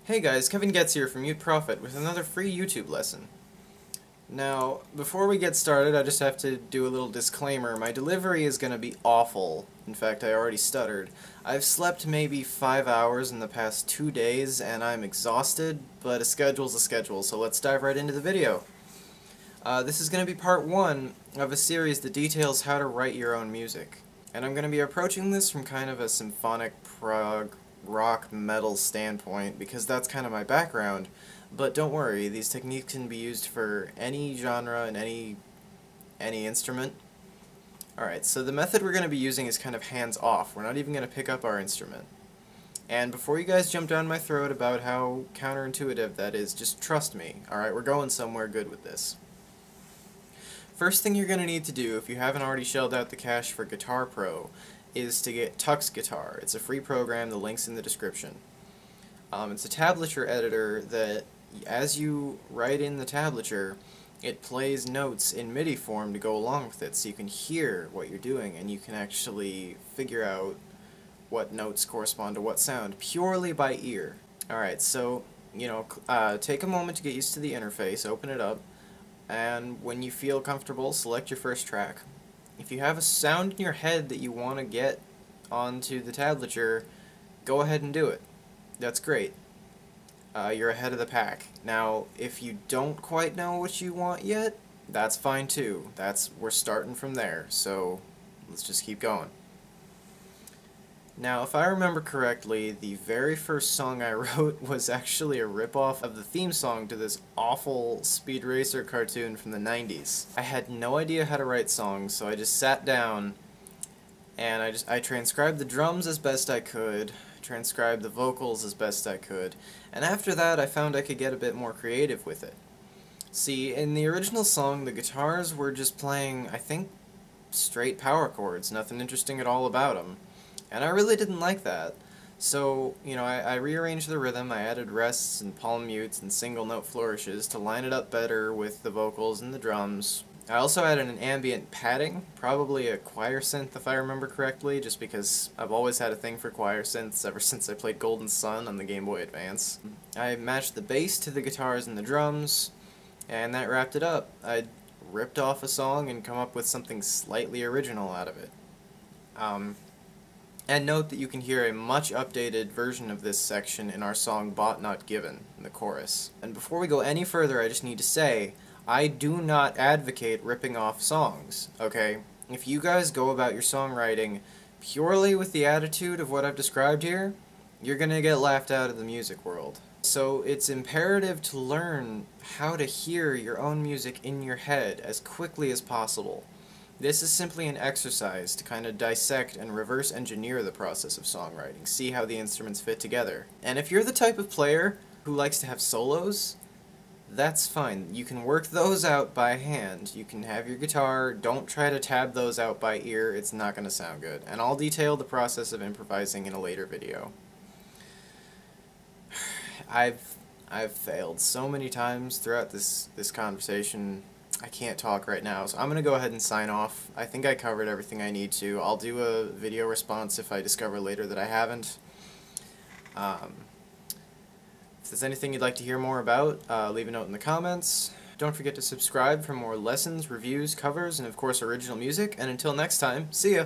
Hey guys, Kevin Goetz here from Mute Prophet with another free YouTube lesson. Now, before we get started, I just have to do a little disclaimer. My delivery is going to be awful. In fact, I already stuttered. I've slept maybe 5 hours in the past 2 days, and I'm exhausted, but a schedule's a schedule, so let's dive right into the video. This is going to be part 1 of a series that details how to write your own music. And I'm going to be approaching this from kind of a symphonic prog rock metal standpoint because that's kind of my background, but don't worry, these techniques can be used for any genre and any instrument. Alright, so the method we're going to be using is kind of hands-off. We're not even going to pick up our instrument. And before you guys jump down my throat about how counterintuitive that is, just trust me. Alright, we're going somewhere good with this. First thing you're going to need to do, if you haven't already shelled out the cash for Guitar Pro, is to get Tux Guitar. It's a free program, the link's in the description. It's a tablature editor that, as you write in the tablature, it plays notes in MIDI form to go along with it, so you can hear what you're doing, and you can actually figure out what notes correspond to what sound, purely by ear. Alright, so, take a moment to get used to the interface, open it up, and when you feel comfortable, select your first track. If you have a sound in your head that you want to get onto the tablature, go ahead and do it. That's great. You're ahead of the pack. Now, if you don't quite know what you want yet, that's fine too. We're starting from there, so let's just keep going. Now, if I remember correctly, the very first song I wrote was actually a ripoff of the theme song to this awful Speed Racer cartoon from the 90s. I had no idea how to write songs, so I just sat down and I transcribed the drums as best I could, transcribed the vocals as best I could, and after that I found I could get a bit more creative with it. See, in the original song, the guitars were just playing, I think, straight power chords, nothing interesting at all about them. And I really didn't like that. So, I rearranged the rhythm, I added rests and palm mutes and single note flourishes to line it up better with the vocals and the drums. I also added an ambient padding, probably a choir synth if I remember correctly, just because I've always had a thing for choir synths ever since I played Golden Sun on the Game Boy Advance. I matched the bass to the guitars and the drums, and that wrapped it up. I ripped off a song and come up with something slightly original out of it. And note that you can hear a much updated version of this section in our song Bought Not Given, in the chorus. And before we go any further, I just need to say, I do not advocate ripping off songs, okay? If you guys go about your songwriting purely with the attitude of what I've described here, you're gonna get laughed out of the music world. So it's imperative to learn how to hear your own music in your head as quickly as possible. This is simply an exercise to kind of dissect and reverse engineer the process of songwriting, see how the instruments fit together. And if you're the type of player who likes to have solos, that's fine. You can work those out by hand. You can have your guitar, don't try to tab those out by ear, it's not going to sound good. And I'll detail the process of improvising in a later video. I've failed so many times throughout this conversation. I can't talk right now, so I'm going to go ahead and sign off. I think I covered everything I need to. I'll do a video response if I discover later that I haven't. If there's anything you'd like to hear more about, leave a note in the comments. Don't forget to subscribe for more lessons, reviews, covers, and of course original music. And until next time, see ya!